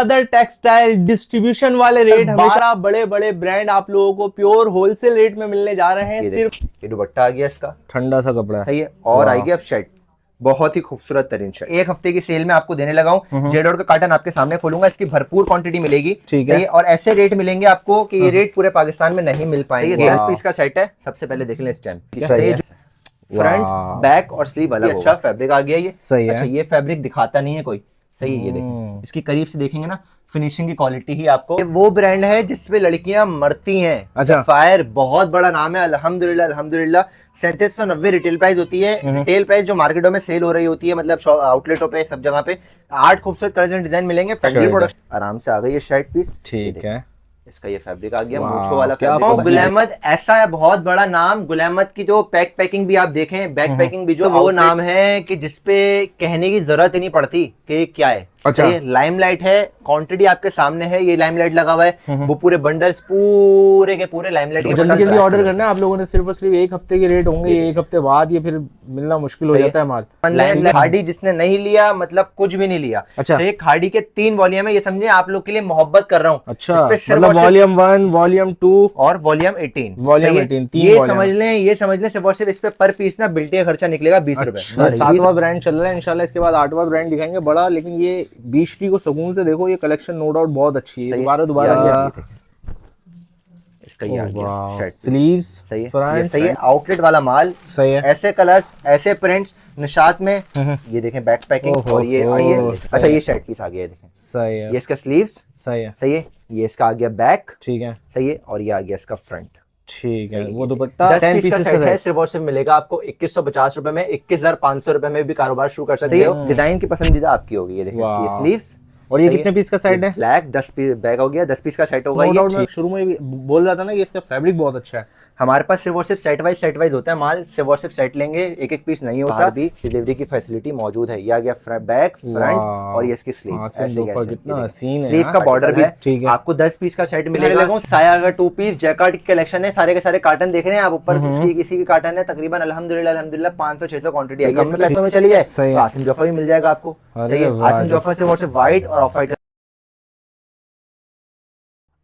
Brother textile distribution वाले rate हमेशा बड़े बड़े ब्रांड आप लोगों को प्योर होलसेल रेट में मिलने जा रहे हैं। सिर्फ ये दुपट्टा आ गया इसका, ठंडा सा कपड़ा है, सही है। और आएगी अब शर्ट, बहुत ही खूबसूरत तरीन शर्ट। एक हफ्ते की सेल में आपको देने लगा हूँ। जेड का कार्टन आपके सामने खोलूंगा, इसकी भरपूर क्वांटिटी मिलेगी, ठीक है। और ऐसे रेट मिलेंगे आपको कि ये रेट पूरे पाकिस्तान में नहीं मिल पाएंगे। 10 पीस का सेट है, सबसे पहले देख लें इस टाइम। फ्रंट बैक और स्लीव अलग, अच्छा फैब्रिक आ गया ये, सही है। अच्छा ये फैब्रिक दिखाता नहीं है कोई, सही है। ये देखें, इसकी करीब से देखेंगे ना, फिनिशिंग की क्वालिटी ही आपको। वो ब्रांड है जिसपे लड़कियां मरती हैं। अच्छा, सफायर बहुत बड़ा नाम है, अल्हम्दुलिल्लाह अल्हम्दुलिल्लाह। 3790 रिटेल प्राइस होती है। रिटेल प्राइस जो मार्केटों में सेल हो रही होती है, मतलब आउटलेटों पे सब जगह पे 8 खूबसूरत कलर्स एंड डिजाइन मिलेंगे। फैक्ट्री प्रोडक्ट आराम से आ गई है शर्ट पीस, ठीक है। इसका ये फैब्रिक आ गया, मूंछों वाला फैब्रिक। गुलहमद ऐसा है, बहुत बड़ा नाम। गुलहमद की जो पैकिंग भी आप देखें, बैक पैकिंग भी, जो वो नाम है कि जिसपे कहने की जरूरत ही नहीं पड़ती कि क्या है। अच्छा, ये लाइमलाइट है, क्वांटिटी आपके सामने है। ये लाइमलाइट लगा हुआ है, वो पूरे बंडल्स पूरे के पूरे लाइमलाइट के जल्दी जल्दी ऑर्डर करना है आप लोगों ने। सिर्फ और सिर्फ एक हफ्ते के रेट होंगे, ये एक हफ्ते बाद ये फिर मिलना मुश्किल हो जाता है माल। खाड़ी जिसने नहीं लिया, मतलब कुछ भी नहीं लिया। अच्छा, तो ये खाड़ी के 3 वॉल्यूम है, ये समझे आप लोग के लिए मोहब्बत कर रहा हूँ। अच्छा, मतलब वॉल्यूम 1, वॉल्यूम 2 और वॉल्यूम 18। वॉल्यूम 18 ये समझ लें, ये समझ लें। सिर्फ और सिर्फ इस पे पर पीस ना बिल्टी का खर्चा निकलेगा 20 रुपए। 7वां ब्रांड चल रहा है, इंशाल्लाह इसके बाद 8वां ब्रांड दिखाएंगे बड़ा। लेकिन ये 20 को सुकून से देखो, ये कलेक्शन नो डाउट बहुत अच्छी है। दोबारा इसका ये आ गया शर्ट, स्लीव्स सही है, फ्रंट सही है, आउटलेट वाला माल, सही है। ऐसे कलर्स, ऐसे प्रिंट्स निशात में। ये देखें बैक पैकिंग, और ये अच्छा ये शर्ट पीस आ गया, देखें, सही है। ये इसका स्लीव्स, सही है, सही है। ये इसका आ गया बैक, ठीक है, सही है। और ये आ गया इसका फ्रंट, ठीक है। वो दुपट्टा 10 पीस का सेट है, सिर्फ और सिर्फ मिलेगा आपको 2150 रुपए में। 21,500 रुपए में भी कारोबार शुरू कर सकते हो। डिजाइन की पसंदीदा आपकी होगी। ये देखिए इसकी स्लीव्स। और ये कितने पीस का सेट है? ब्लैक 10 पीस बैग हो गया, 10 पीस का सेट होगा। ये शुरू में भी बोल रहा था ना कि इसका फैब्रिक बहुत अच्छा है। हमारे पास सिर्फ और सिर्फ सेट वाइज होता है माल। सिर्फ और सिर्फ सेट लेंगे, एक एक पीस नहीं होता। भी डिलीवरी की फैसिलिटी मौजूद है। ये आ गया बैक, फ्रंट और ये इसकी स्लीव। कितना हसीन है, स्लीव का बॉर्डर भी, ठीक है। आपको 10 पीस का सेट मिलेगा। साया का 2 पीस जैकार्ड की कलेक्शन है, सारे के सारे कार्टन देख रहे हैं आप ऊपर। किसी की कार्टन है तकरीबन अल्हम्दुलिल्लाह 500-600 क्वांटिटी है। कम पैसों में चली जाए, आसिम जोफा भी मिल जाएगा आपको। आसिम जोफा सिर्फ और सिर्फ व्हाइट और ऑफ व्हाइट।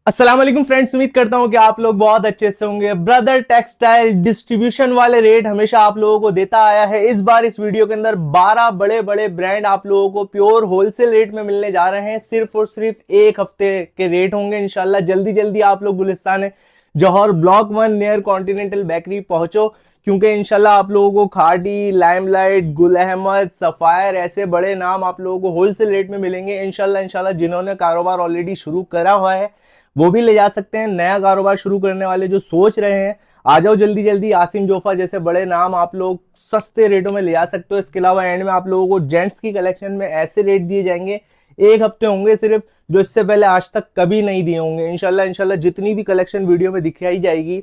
अस्सलाम वालेकुम फ्रेंड्स, उम्मीद करता हूं कि आप लोग बहुत अच्छे से होंगे। ब्रदर टेक्सटाइल डिस्ट्रीब्यूशन वाले रेट हमेशा आप लोगों को देता आया है। इस बार इस वीडियो के अंदर 12 बड़े बड़े ब्रांड आप लोगों को प्योर होलसेल रेट में मिलने जा रहे हैं। सिर्फ और सिर्फ एक हफ्ते के रेट होंगे इंशाल्लाह। जल्दी जल्दी आप लोग गुलिस्तान जौहर ब्लॉक 1 नियर कॉन्टिनेंटल बेकरी पहुंचो, क्योंकि इंशाल्लाह आप लोगों को खाड़ी, लाइमलाइट, गुल अहमद, सफायर ऐसे बड़े नाम आप लोगों को होलसेल रेट में मिलेंगे इंशाल्लाह। जिन्होंने कारोबार ऑलरेडी शुरू करा हुआ है वो भी ले जा सकते हैं। नया कारोबार शुरू करने वाले जो सोच रहे हैं, आ जाओ जल्दी जल्दी। आसिम जोफा जैसे बड़े नाम आप लोग सस्ते रेटों में ले जा सकते हो। इसके अलावा एंड में आप लोगों को जेंट्स की कलेक्शन में ऐसे रेट दिए जाएंगे, एक हफ्ते होंगे सिर्फ, जो इससे पहले आज तक कभी नहीं दिए होंगे इंशाल्लाह। जितनी भी कलेक्शन वीडियो में दिखाई जाएगी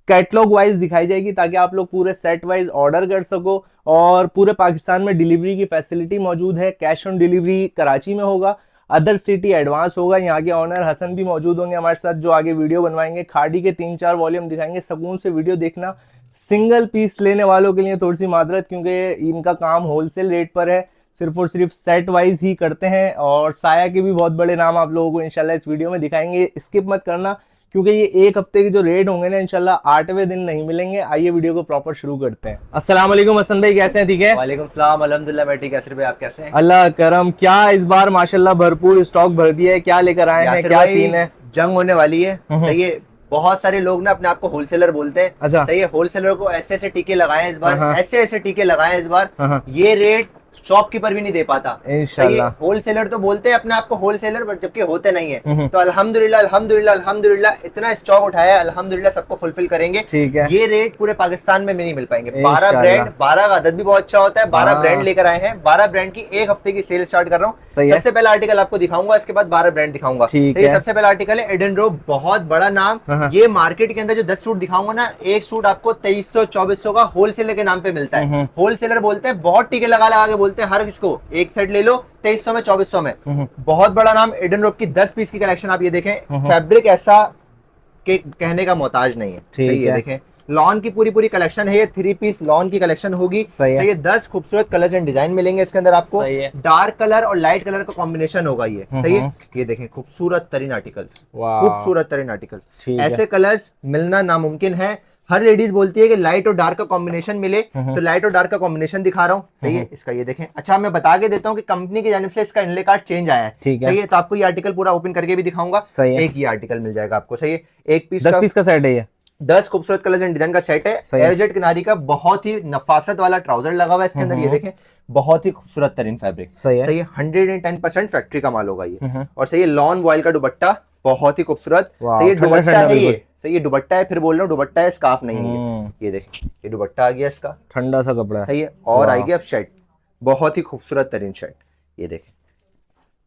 कैटलॉग वाइज दिखाई जाएगी, ताकि आप लोग पूरे सेट वाइज ऑर्डर कर सको। और पूरे पाकिस्तान में डिलीवरी की फैसिलिटी मौजूद है। कैश ऑन डिलीवरी कराची में होगा, अदर सिटी एडवांस होगा। यहाँ के ऑनर हसन भी मौजूद होंगे हमारे साथ, जो आगे वीडियो बनवाएंगे। खाड़ी के 3-4 वॉल्यूम दिखाएंगे, सुकून से वीडियो देखना। सिंगल पीस लेने वालों के लिए थोड़ी सी माजरत, क्योंकि इनका काम होलसेल रेट पर है, सिर्फ और सिर्फ सेट वाइज ही करते हैं। और साया के भी बहुत बड़े नाम आप लोगों को इंशाल्लाह इस वीडियो में दिखाएंगे, स्किप मत करना, क्योंकि ये एक हफ्ते के जो रेट होंगे ना इंशाल्लाह 8वें दिन नहीं मिलेंगे। आइए वीडियो को प्रॉपर शुरू करते हैं। अस्सलाम वालेकुम हसन भाई, कैसे हैं? ठीक है, वालेकुम सलाम, अल्हम्दुलिल्लाह मैं ठीक है। असर भाई आप कैसे हैं? अल्लाह करम। क्या इस बार माशाल्लाह भरपूर स्टॉक भर दिया है, क्या लेकर आए हैं, क्या सीन है? जंग होने वाली है, सही है। बहुत सारे लोग ना अपने आप को होलसेलर बोलते हैं, अच्छा सही है। होलसेलर को ऐसे ऐसे टीके लगाए इस बार, ऐसे ऐसे टीके लगाए इस बार। ये रेट शॉपकीपर भी नहीं दे पाता इंशाल्लाह। होलसेलर तो बोलते हैं अपने आप को होलसेलर, बट जबकि होते नहीं है। तो अल्हम्दुलिल्लाह अल्हम्दुलिल्लाह अल्हम्दुलिल्लाह इतना स्टॉक उठाया, अल्हम्दुलिल्लाह सबको फुलफिल करेंगे, ठीक है। ये रेट पूरे पाकिस्तान में नहीं मिल पाएंगे। 12 ब्रांड, 12 का अदद भी बहुत अच्छा होता है। 12 ब्रांड लेकर आए हैं। 12 ब्रांड की एक हफ्ते की सेल स्टार्ट कर रहा हूँ। सबसे पहला आर्टिकल आपको दिखाऊंगा, इसके बाद 12 ब्रांड दिखाऊंगा। सबसे पहला आर्टिकल है एडन रो, बहुत बड़ा नाम। ये मार्केट के अंदर जो 10 सूट दिखाऊंगा ना, एक सूट आपको 2300-2400 का होलसेलर के नाम पे मिलता है। होलसेलर बोलते हैं, बहुत टीके लगा लगा के बोलते हैं, हर किसको एक सेट ले लो 2300 में 2400 में। बहुत बड़ा नाम एडन रोप की 10 पीस की कलेक्शन आप ये देखें। फैब्रिक ऐसा के कहने का मोहताज नहीं है, ठीक है। देखें लॉन की पूरी कलेक्शन है, ये 3 पीस लॉन की कलेक्शन होगी। सही है। ये 10 खूबसूरत कलर एंड डिजाइन मिलेंगे इसके अंदर आपको। सही है। डार्क कलर और लाइट कलर का कॉम्बिनेशन होगा ये। सही है। ये देखें खूबसूरत तरीन आर्टिकल्स, खूबसूरत तरीन आर्टिकल्स। ऐसे कलर्स मिलना नामुमकिन है। हर लेडीज बोलती है कि लाइट और डार्क का कॉम्बिनेशन मिले, तो लाइट और डार्क का कॉम्बिनेशन दिखा रहा हूँ। सही है। इसका ये देखें। अच्छा, मैं बता के देता हूँ कि कंपनी की जानिब से इसका इनले कार्ड चेंज आया है। ठीक है। सही है। तो आपको ये आर्टिकल पूरा ओपन करके भी दिखाऊंगा। सही है। एक ये आर्टिकल मिल जाएगा आपको। सही है। एक पीस 10 पीस का सेट है ये। 10 खूबसूरत कलर्स एंड डिजाइन का सेट है। एयरजेट किनारी का बहुत ही नफासत वाला ट्राउजर लगा हुआ है इसके अंदर। ये देखें, बहुत ही खूबसूरत तरीन फैब्रिक। सही है। 110% फैक्ट्री का माल होगा ये। और सही है, लॉन वॉयल का दुपट्टा बहुत ही खूबसूरत। सही है, दुपट्टा है ये। सही है, दुपट्टा है, फिर बोल रहा हूँ दुपट्टा है, स्कार्फ नहीं है ये देखें, ये दुपट्टा आ गया इसका, ठंडा सा कपड़ा है। सही है। और आएगी अब शर्ट, बहुत ही खूबसूरत तरीन शर्ट। ये देखें,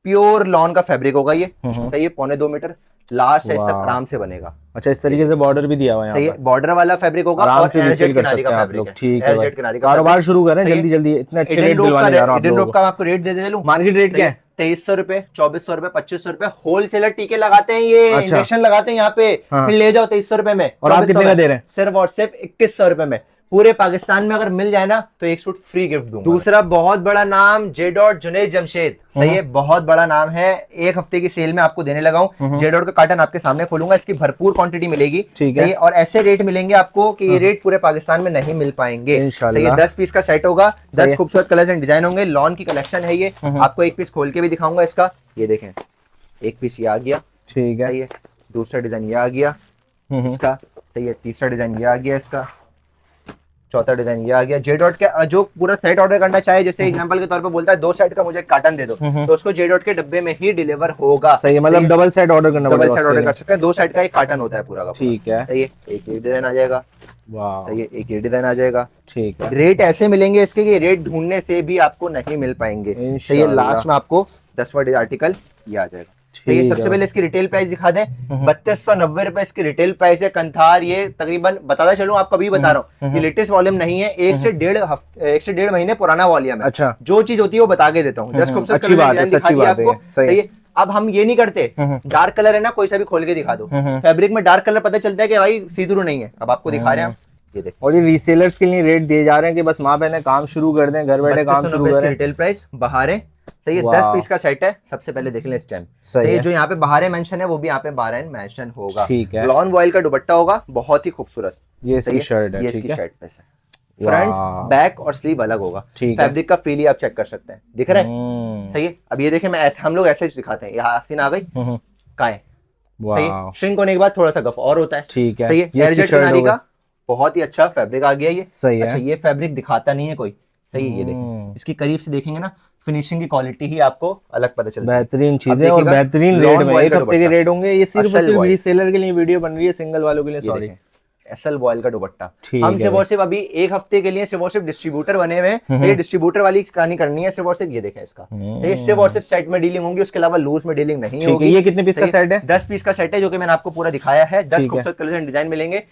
प्योर लॉन का फैब्रिक होगा ये। सही है, 1.25 मीटर लास्ट साइज तक आराम से बनेगा। अच्छा, इस तरीके से बॉर्डर भी दिया हुआ है यहाँ। सही है, बॉर्डर वाला फैब्रिक होगा और एयरजेट किनारी का फैब्रिक है। ठीक है, एयरजेट किनारी का कारोबार शुरू करें जल्दी जल्दी, इतने अच्छे रेट दिलवाने जा रहा हूं आप लोगों को। का आपको रेट दे दे लूं। मार्केट रेट क्या है? 2300 रुपए, 2400 रुपए, 2500 रुपए। होलसेलर टीके लगाते हैं ये। अच्छा। इंजेक्शन लगाते हैं यहाँ पे। फिर ले जाओ 2300 रुपए में। और आप कितने का दे रहे हैं? सिर्फ और सिर्फ 2100 रुपए में। पूरे पाकिस्तान में अगर मिल जाए ना तो एक सूट फ्री गिफ्ट दूंगा। दूसरा बहुत बड़ा नाम, जे डॉट जुनैद जमशेद। सही है, बहुत बड़ा नाम है। एक हफ्ते की सेल में आपको देने लगा हूं। जे डॉट का कार्टन आपके सामने खोलूंगा, इसकी भरपूर क्वांटिटी मिलेगी। ठीक है। और ऐसे रेट मिलेंगे आपको कि ये रेट पूरे पाकिस्तान में नहीं मिल पाएंगे। इंशाल्लाह। 10 पीस का सेट होगा, 10 खूबसूरत कलर्स एंड डिजाइन होंगे। लॉन की कलेक्शन है ये। आपको एक पीस खोल के भी दिखाऊंगा इसका। ये देखें, एक पीस ये आ गया। ठीक है। सही है, दूसरा डिजाइन ये आ गया इसका। सही है, तीसरा डिजाइन ये आ गया इसका, चौथा डिजाइन ये आ गया। जे डॉट के जो पूरा सेट ऑर्डर करना चाहे, जैसे एग्जांपल के तौर पे बोलता है 2 सेट का मुझे कार्टन दे दो, तो उसको जे डॉट के डब्बे में ही डिलीवर होगा। सही है, मतलब डबल सेट ऑर्डर करना, डबल सेट ऑर्डर कर सकते हैं। 2 सेट का एक कार्टन होता है पूरा का। ठीक है। सही है, एक ये डिजाइन आ जाएगा। वाह। सही है, एक ये डिजाइन आ जाएगा। ठीक है। रेट ऐसे मिलेंगे इसके कि रेट ढूंढने से भी आपको नहीं मिल पाएंगे। सही है, लास्ट में आपको 10वां आर्टिकल ये आ जाएगा। ये सबसे पहले इसकी रिटेल प्राइस दिखा दें। 3290 रुपए इसकी रिटेल प्राइस है। कंथार ये तकरीबन बताता चलूं, आप कभी बता रहा हूँ, ये लेटेस्ट वॉल्यूम नहीं है, 1 से 1.5 महीने पुराना वॉल्यूम है। अच्छा, जो चीज होती है वो बता के देता हूँ। 10 खूबसूरत कलर दिखा दिया आपको। सही है। अब हम ये नहीं करते, डार्क कलर है ना, कोई सा भी खोल के दिखा दो। फैब्रिक में डार्क कलर पता चलता है कि भाई सी थ्रू नहीं है। अब आपको दिखा रहे हैं, ये देखो। और ये रीसेलर्स के लिए रेट दिए जा रहे हैं कि बस माँ बहने काम शुरू कर दें, घर बैठे काम शुरू करें। रिटेल प्राइस बहारें। सही है, 10 पीस का सेट है। सबसे पहले देख लें इस टाइम। सही है, जो यहाँ पे बहारें मेंशन है वो भी यहाँ पे बहारें मेंशन होगा। ठीक है। लॉन वॉयल का दुपट्टा होगा, बहुत ही खूबसूरत। ये इसकी शर्ट है। ये इसकी शर्ट पे है। फ्रंट, बैक और स्लीव अलग होगा। फैब्रिक का फील ही आप चेक कर सकते हैं, दिख रहा है। सही है। अब ये देखें, मैं ऐसे, हम लोग ऐसे दिखाते हैं। यहाँ आस्तीन आ गई, का है। सही है, श्रिंक होने के बाद थोड़ा सा गफ और होता है। ठीक है। सही है, एयरजेट किनारी का बहुत ही अच्छा फैब्रिक आ गया ये। सही है। अच्छा, ये फैब्रिक दिखाता नहीं है कोई। सही है, ये देखें, इसकी करीब से देखेंगे ना, फिनिशिंग की क्वालिटी ही आपको अलग पता चलती है। बेहतरीन चीजें और बेहतरीन रेट में। एक हफ्ते के रेट होंगे। ये सिर्फ रीसेलर के लिए वीडियो बन रही है, सिंगल वालों के लिए सॉरी। एसएल वॉयल का दुपट्टा। हम सिर्फ और सिर्फ अभी एक हफ्ते के लिए सिर्फ और सिर्फ डिस्ट्रीब्यूटर बने हुए हैं। ये डिस्ट्रीब्यूटर वाली कहानी करनी है सिर्फ और सिर्फ। ये देखें इसका, ये सिर्फ और सिर्फ सेट में डीलिंग होंगी, उसके अलावा लूज में डीलिंग नहीं होगी। ये कितने पीस का सेट है? 10 पीस का सेट है, जो कि मैंने आपको पूरा दिखाया है। 10 खूबसूरत कलर एंड डिजाइन मिलेंगे।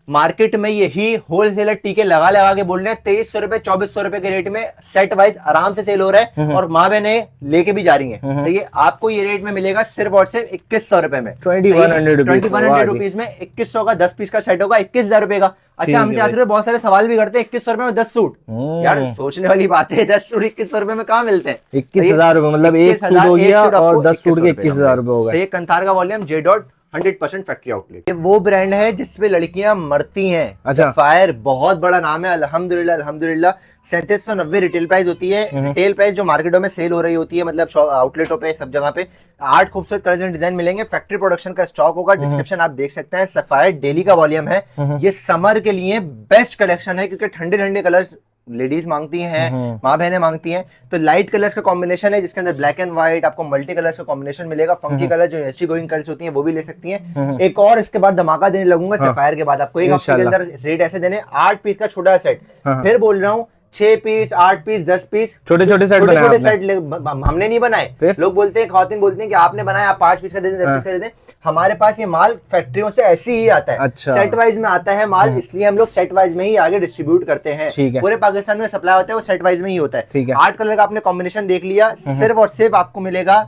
मार्केट में यही होलसेलर टीके लगा लगा के बोल रहे हैं 2300 रुपए 2400 रुपए के रेट में सेट वाइज आराम से सेल हो रहा है। और माँ बहने लेके भी जा रही हैं। तो ये आपको ये रेट में मिलेगा सिर्फ और सिर्फ 2100 रुपए में। 2100 रुपीज में 2100 का 10 पीस का सेट होगा, 21,000 रुपए का। अच्छा, हमसे आते हुए बहुत सारे सवाल भी करते हैं, 2100 रुपए में 10 सूट। यार सोचने वाली बात है, 10 सूट 2100 रुपए में कहाँ मिलते हैं? 21,000 रुपए, मतलब एक सूट हो गया और 10 सूट के 21,000 रुपए हो गए। ये कंथार का volume J dot 100% factory outlet. ये वो ब्रांड है जिसपे लड़कियां मरती हैं। अच्छा, सफायर बहुत बड़ा नाम है। अल्हम्दुलिल्लाह अल्हम्दुलिल्लाह। 3790 रिटेल प्राइस होती है। रिटेल प्राइस जो मार्केटों में सेल हो रही होती है, मतलब आउटलेटों पे सब जगह पे 8 खूबसूरत कलर्स एंड डिजाइन मिलेंगे। फैक्ट्री प्रोडक्शन का स्टॉक होगा। डिस्क्रिप्शन आप देख सकते हैं। सफायर डेली का वॉल्यूम है। ये समर के लिए बेस्ट कलेक्शन है, क्योंकि ठंडे ठंडे कलर्स लेडीज मांगती हैं, माँ बहनें मांगती हैं। तो लाइट कलर्स का कॉम्बिनेशन है, जिसके अंदर ब्लैक एंड व्हाइट आपको मल्टी कलर्स का कॉम्बिनेशन मिलेगा। फंकी कलर जो एसटी गोइंग कलर्स होती हैं वो भी ले सकती हैं। एक और इसके बाद धमाका देने लगूंगा सफायर के बाद आपको। एक हफ्ते के अंदर रेट ऐसे देने, 8 पीस का छोटा सेट। फिर बोल रहा हूँ 6 पीस 8 पीस 10 पीस छोटे छोटे सेट हमने नहीं बनाए। लोग बोलते हैं, खातिन बोलते हैं कि आपने बनाया, आप 5 पीस का दे दें, 10 पीस का दे दें। हमारे पास ये माल फैक्ट्रियों से ऐसे ही आता है। अच्छा। सेट वाइज में आता है माल, इसलिए हम लोग सेट वाइज में ही आगे डिस्ट्रीब्यूट करते हैं। पूरे पाकिस्तान में सप्लाई होता है वो सेट वाइज में ही होता है। 8 कलर का आपने कॉम्बिनेशन देख लिया। सिर्फ और सिर्फ आपको मिलेगा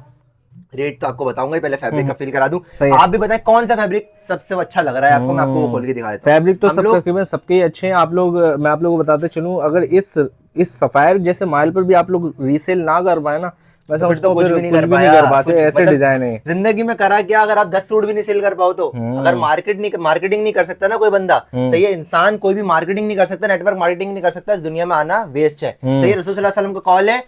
रेट तो आपको बताऊंगा ही, पहले फैब्रिक का फील करा दूं। सही है। आप भी बताएं कौन सा फैब्रिक सबसे अच्छा लग रहा है आपको, मैं आपको वो खोल के दिखा देता हूं। फैब्रिक तो हम सब लोग तकरीबन सबके ही अच्छे हैं। आप लोग, मैं आप लोगों को बताते चलूं, अगर इस सफायर जैसे माल पर भी आप लोग रीसेल ना कर पाए ना, मैं तो फिर समझता तो हूँ कुछ फिर भी नहीं कुछ कर भी नहीं पाया, कर पाते, कुछ ऐसे मतलब डिजाइन है। जिंदगी में करा क्या अगर आप 10 सूट भी नहीं सेल कर पाओ तो। अगर मार्केटिंग नहीं कर सकता ना कोई बंदा, सही है, इंसान कोई भी मार्केटिंग नहीं कर सकता, नेटवर्क मार्केटिंग नहीं कर सकता, इस दुनिया में आना वेस्ट है। सही है, रसूल सल्लल्लाहु अलैहि वसल्लम का कॉल है,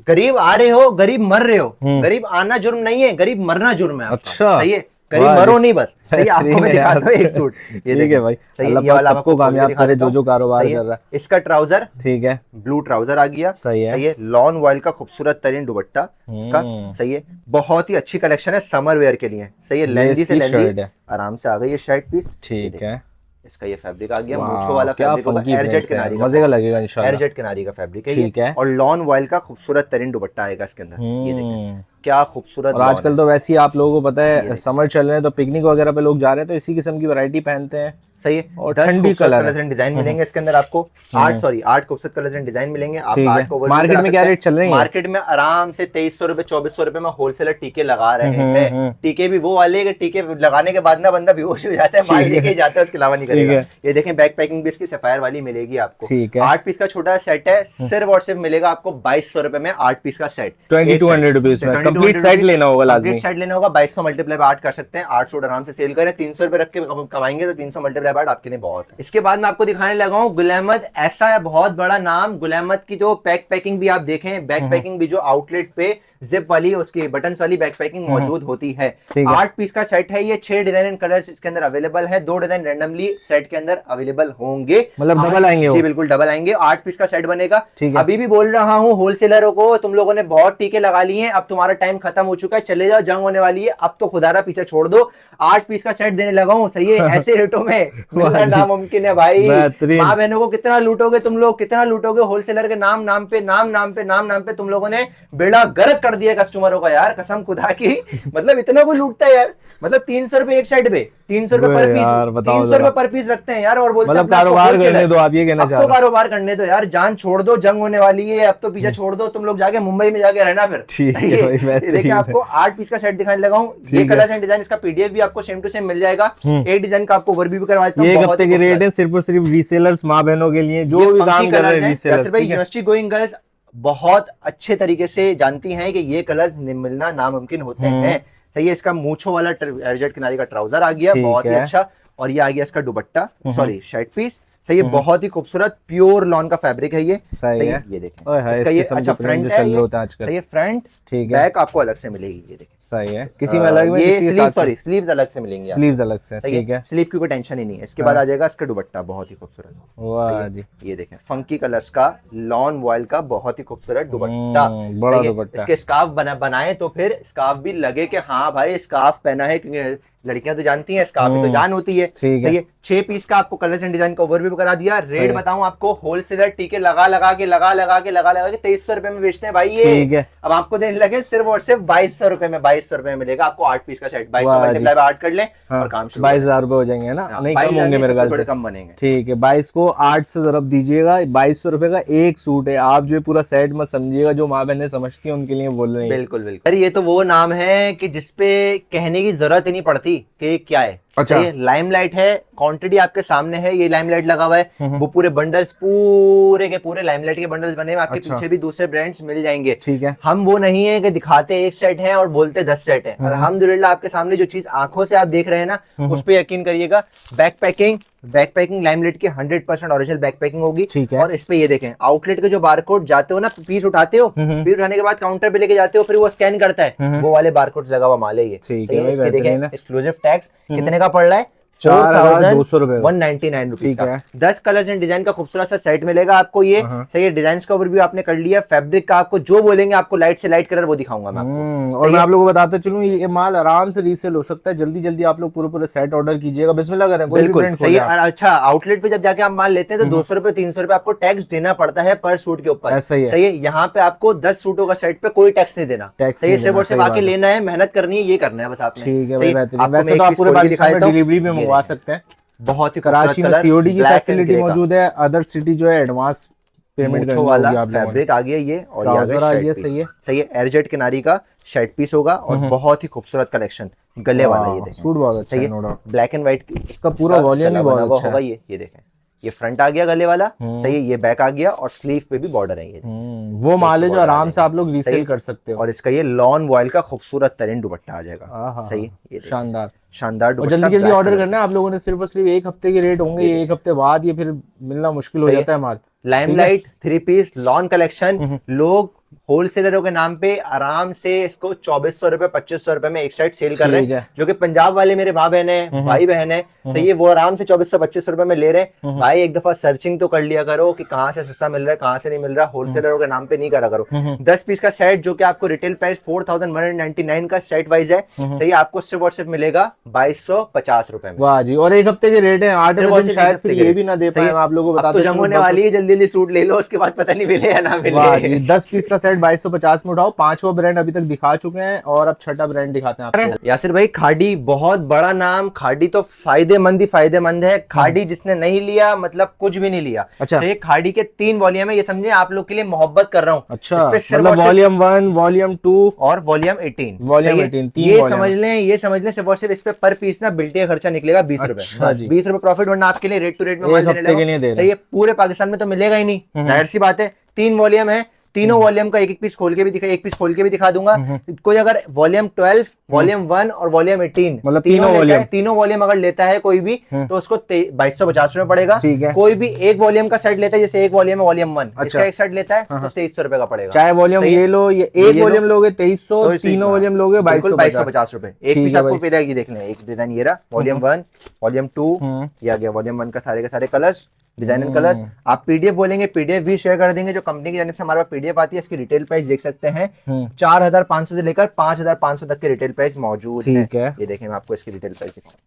गरीब आ रहे हो गरीब मर रहे हो, गरीब आना जुर्म नहीं है, गरीब मरना जुर्म है आपका। अच्छा, सही है, गरीब वाह मरो जी। नहीं बस। सही है, आपको बेहतरीन मैं है यार। दिखाता हूँ एक सूट, ये ठीक देखिए। है भाई, सही है, अल्लाह ये पाक वाला मैं सबको आपको खोल के कामयाब दिखा करे देता जो हूँ। जो कारोबार सही है, कर रहा है। इसका ट्राउजर ठीक है, ब्लू ट्राउजर आ गया। सही है। सही है, लॉन वॉयल का खूबसूरत तरीन दुपट्टा इसका। सही है, बहुत ही अच्छी कलेक्शन है समर वेयर के लिए। सही है, लेंदी लेस से की लेंदी शर्ट है। आराम से आ गई ये शर्ट पीस। ये ठीक देखिए, है, इसका ये फैब्रिक आ गया, मूछो वाह वाला क्या फैब्रिक होगा, फंकी एयरजेट प्रिंट्स है यार, किनारी मजे का का लगेगा इंशाल्लाह। एयरजेट किनारी का फैब्रिक है ये। ठीक है। और लॉन वॉयल का खूबसूरत तरीन दुपट्टा आएगा इसके अंदर। ये देखें क्या खूबसूरत और लॉन आजकल है। तो वैसे ही आप लोगों को पता ये है देखें, समर चल रहे हैं, तो पिकनिक वगैरह पे लोग जा रहे हैं, तो इसी किस्म की वैरायटी पहनते हैं। सही है, और 10 ठंडी खूबसूरत कलर है। कलर्स एंड डिजाइन मिलेंगे इसके अंदर आपको। 8 खूबसूरत कलर्स एंड डिजाइन मिलेंगे। आप ठीक 8 है। को ओवरव्यू मार्केट करा में क्या सकते हैं। रेट चल रही है? मार्केट में आराम से 2300 रुपए 2400 रुपए में होलसेलर टीके लगा रहे हैं। टीके भी वो वाले कि टीके लगाने के बाद ना बंदा बेहोश हो जाता है, माल ठीक लेके है, ही जाता है, उसके अलावा नहीं ठीक करेगा। है, ये देखें, बैक पैकिंग भी इसकी सफायर वाली मिलेगी आपको। ठीक है। 8 पीस का छोटा सेट है, सिर्फ और सिर्फ मिलेगा आपको 2200 रुपए में 8 पीस का सेट। 2200 रुपीज में कंप्लीट सेट लेना होगा लाजमी। कंप्लीट सेट लेना होगा, 2200 मल्टीप्लाई बाय 8 कर सकते हैं। 8 सूट आराम से सेल करें, 300 रुपए रख के कमाएंगे तो 300 मल्टीप्लाई बाय 8 आपके लिए बहुत है। इसके बाद मैं आपको दिखाने लगा हूं गुल अहमद, ऐसा है बहुत बड़ा नाम। गुल अहमद की जो पैकिंग भी आप देखें, बैक पैकिंग भी जो आउटलेट पे जिप वाली उसकी बटन्स वाली बैक पैकिंग मौजूद होती है। 8 पीस का सेट है ये, 6 डिजाइन एंड कलर्स इसके अंदर अवेलेबल है, 2 डिजाइन रैंडमली सेट के अंदर अवेलेबल होंगे। मतलब डबल आएंगे वो? जी बिल्कुल डबल आएंगे। 8 पीस का सेट बनेगा। ठीक है। अभी भी बोल रहा हूं होलसेलरों को, तुम लोगों ने बहुत टीके लगा लिए हैं, अब तुम्हारा टाइम खत्म हो चुका है, चले जाओ, जंग होने वाली है, अब तो खुदारा पीछे छोड़ दो। 8 पीस का सेट देने लगा हूं। सही है, ऐसे रेटों में मिलना नामुमकिन है भाई। माँ बहनों को कितना लूटोगे तुम लोग, कितना लूटोगे? होलसेलर के नाम नाम पे तुम लोगों ने बेड़ा गर्क कर दिया कस्टमरों का यार, कसम खुदा की। मतलब इतना कोई लूटता है यार? मतलब 300 रुपए एक साइड पे, 300 रुपए पर पीस, 300 रुपए पर पीस रखते हैं यार, और बोलते हैं मतलब कारोबार करने दो, आप ये कहना चाह रहे हो? तो कारोबार करने दो यार, जान छोड़ दो, जंग होने वाली है, अब तो पीछे छोड़ दो, तुम लोग जाके मुंबई में जाके रहना फिर। ठीक है भाई, देखिए आपको 8 पीस का सेट दिखाने लगा हूं। ये कलर्स एंड डिजाइन, इसका पीडीएफ भी आपको सेम टू सेम मिल जाएगा। एक डिजाइन का आपको ओवरव्यू भी करवा देता हूं। ये हफ्ते के रेट है सिर्फ और सिर्फ रीसेलर्स माँ बहनों के लिए जो भी काम कर रहे हैं रीसेलर्स। भाई यूनिवर्सिटी गोइंग गर्ल्स बहुत अच्छे तरीके से जानती हैं कि ये कलर्स मिलना नामुमकिन होते हैं। सही है, इसका मूछों वाला एयरजेट किनारी का ट्राउजर आ गया, बहुत ही अच्छा। और ये आ गया इसका दुपट्टा, सॉरी शर्ट पीस। सही है, बहुत ही खूबसूरत प्योर लॉन का फैब्रिक है ये। सही है, ये देखें इसका ये अच्छा फ्रंट है ये। सही है, फ्रंट ठीक है, बैक आपको अलग से मिलेगी। ये देखें, सही है, किसी में अलग में, ये स्लीव, सॉरी स्लीव्स अलग से मिलेंगी, स्लीव्स अलग से। ठीक है, स्लीव की कोई टेंशन ही नहीं है। इसके बाद आ जाएगा इसका दुपट्टा, बहुत ही खूबसूरत। वाह जी, ये देखें फंकी कलर्स का लॉन वॉयल का बहुत ही खूबसूरत दुपट्टा, बड़ा दुपट्टा। इसके स्कार्फ बनाए तो फिर स्कार्फ भी लगे कि हाँ भाई स्कार्फ पहना है, क्योंकि लड़कियां तो जानती हैं स्कार्फ तो जान होती है। सही है, 6 पीस का आपको कलर्स एंड डिजाइन का ओवरव्यू करा दिया। रेट बताऊं आपको, होलसेलर टीके लगा के 2300 रुपए में बेचते हैं भाई ये। अब आपको देने लगे सिर्फ और सिर्फ 2200 रुपए में, 2200 रुपए में मिलेगा आपको 8 पीस का सेट। 2200 मल्टीप्लाई बाय 8 कर लें और काम शुरू। 22,000 रुपए हो जाएंगे ना? नहीं कम होंगे मेरे ख्याल से, कम बनेंगे। ठीक है, 22 को 8 से जरूर दीजिएगा। 2200 रुपए का एक सूट है, आप जो पूरा सेट मत समझिएगा, जो माँ बहनें समझती है उनके लिए बोल रहे हैं। बिल्कुल बिल्कुल, अरे ये तो वो नाम है कि जिसपे कहने की जरूरत ही नहीं पड़ती कि क्या है। अच्छा, लाइमलाइट है, क्वांटिटी आपके सामने है, ये लाइमलाइट लगा हुआ है। वो पूरे बंडल्स पूरे के पूरे लाइमलाइट के बंडल्स बने हुए, आपके पीछे भी दूसरे ब्रांड्स मिल जाएंगे। ठीक है, हम वो नहीं है कि दिखाते एक सेट है और बोलते 10 सेट है। अल्हम्दुलिल्लाह आपके सामने जो चीज आंखों से आप देख रहे हैं ना, उस पर यकीन करिएगा। बैक पैकिंग लाइमलाइट की 100% ओरिजिनल बैक पैकिंग होगी। ठीक है, और इस पे ये देखें आउटलेट के जो बारकोड, जाते हो ना पीस उठाते हो, पीस उठाने के बाद काउंटर पे लेके जाते हो, फिर वो स्कैन करता है, वो वाले बारकोड लगा हुआ माल है ये। ठीक है, इसके देखें एक्सक्लूसिव टैक्स कितने का पड़ रहा है, 4,200 रुपए, 199 रुपीज का। 10 कलर्स एंड डिजाइन का खूबसूरत सा सेट मिलेगा आपको ये। सही है, डिजाइन का ओवरव्यू आपने कर लिया। फैब्रिक का आपको जो बोलेंगे, आपको लाइट से लाइट कलर वो दिखाऊंगा मैं आपको। और मैं आप लोगों को बताता चलूं, ये माल आराम से रीसेल हो सकता है। जल्दी जल्दी आप लोग पूरे सेट ऑर्डर कीजिएगा, बिस्मिल्लाह करें। बिल्कुल सही है। अच्छा, आउटलेट पे जब जाके आप माल लेते हैं तो 200 रुपए 300 रुपए आपको टैक्स देना पड़ता है पर सूट के ऊपर। सही है, यहाँ पे आपको 10 सूटों का सेट पे कोई टैक्स नहीं देना। सही है, सिर्फ और सिर्फ आके लेना है, मेहनत करनी है, ये करना है बस आपने। ठीक है, वैसे तो आप पूरे पाकिस्तान में डिलीवरी भी मंगवा सकते हैं। बहुत ही कराची में सीओडी की फैसिलिटी मौजूद है। अदर सिटी जो है एडवांस पेमेंट वाला फैब्रिक आ गया ये, और ये आ गया। सही है, एयरजेट किनारी का शर्ट पीस होगा और बहुत ही खूबसूरत कलेक्शन गले वाला। ये देखें सूट बहुत अच्छा सही है, no doubt. Black and white इसका पूरा वॉल्यूम भी बहुत अच्छा होगा। है। ये देखें, ये फ्रंट आ गया गले वाला, सही है, ये बैक आ गया और स्लीव पे भी बॉर्डर है। ये वो माल है जो आराम से आप लोग रीसेल कर सकते हो। और इसका ये लॉन वॉयल का खूबसूरत तरीन दुपट्टा आ जाएगा। सही है, ये शानदार शानदार और दुपट्टा। जल्दी जल्दी ऑर्डर करना है आप लोगों ने, सिर्फ और सिर्फ एक हफ्ते के रेट होंगे, ये एक हफ्ते बाद ये फिर मिलना मुश्किल हो जाता है माल। लाइमलाइट 3 पीस लॉन कलेक्शन, लोग होलसेलरों के नाम पे आराम से इसको 2400 रुपए 2500 रुपए में एक साइड सेल कर रहे हैं, जो कि पंजाब वाले मेरे माँ बहन है, भाई बहन है, तो ये वो आराम से 2400-2500 रुपए में ले रहे हैं। भाई एक दफा सर्चिंग तो कर लिया करो कि कहाँ से सस्ता मिल रहा है, कहाँ से नहीं मिल रहा, होलसेलरों के नाम पे नहीं करा करो। 10 पीस का सेट जो कि आपको रिटेल प्राइस 4199 का सेट वाइज है, तो ये आपको सिर्फ और सिर्फ मिलेगा 2250 रुपए में। वाह जी, और एक हफ्ते के रेट है, 8 दिन शायद फिर ये भी ना दे पाए, आप लोगों को बताते हैं। होने वाली है, जल्दी जल्दी सूट ले लो, उसके बाद पता नहीं मिले या ना मिले। 10 पीस का सेट 2250 में उठाओ। 5वां ब्रांड अभी तक दिखा चुके हैं और अब 6ठा ब्रांड दिखाते हैं आपको। यासिर भाई, खाड़ी बहुत बड़ा नाम, खाड़ी तो फायदेमंद ही फायदेमंद है। खाड़ी जिसने नहीं लिया मतलब कुछ भी नहीं लिया। अच्छा, तो ये खाड़ी के 3 वॉल्यूम है, ये समझे आप लोग के लिए मोहब्बत कर रहा हूँ। अच्छा, मतलब वॉल्यूम 1, वॉल्यूम 2 और वॉल्यूम 18। वॉल्यूम 18 ये समझ लें सिर्फ और सिर्फ इस पे पर पीस ना बिल्टी का खर्चा निकलेगा 20 रुपए। 20 रुपए प्रॉफिट, वरना आपके लिए रेट टू रेट में माल देने लगा। ये पूरे पाकिस्तान में तो मिलेगा ही नहीं, जाहिर सी बात है। 3 वॉल्यूम है, तीनों वॉल्यूम का एक पीस खोल के भी दिखा दूंगा। कोई अगर वॉल्यूम 12, वॉल्यूम 1 और वॉल्यूम 18 मतलब तीनों वॉल्यूम अगर लेता है कोई भी, तो उसको 2250 रुपए पड़ेगा। कोई भी एक वॉल्यूम का सेट लेता है, जैसे एक वॉल्यूम है वॉल्यूम 1, इसका एक सेट लेता है तो 2300 रुपए का पड़ेगा। चाहे वॉल्यूम ये लो, ये एक वॉल्यूम लोगे 2300, तीनों वॉल्यूम लोगे 2250 रुपए। एक पीस आपको मिलेगा। ये देख लें, एक डिजाइन ये रहा, वॉल्यूम 1, वॉल्यूम 2, ये आ गया वॉल्यूम 1 का सारे के सारे कलर्स, डिजाइनर कलर्स। आप पीडीएफ बोलेंगे, पीडीएफ भी शेयर कर देंगे, जो कंपनी की जानिब से हमारे पास पीडीएफ आती है। इसकी रिटेल प्राइस देख सकते हैं, 4500 से लेकर 5500 तक के रिटेल प्राइस मौजूद है। ये देखें, मैं आपको इसकी रिटेल प्राइस दिखाऊं।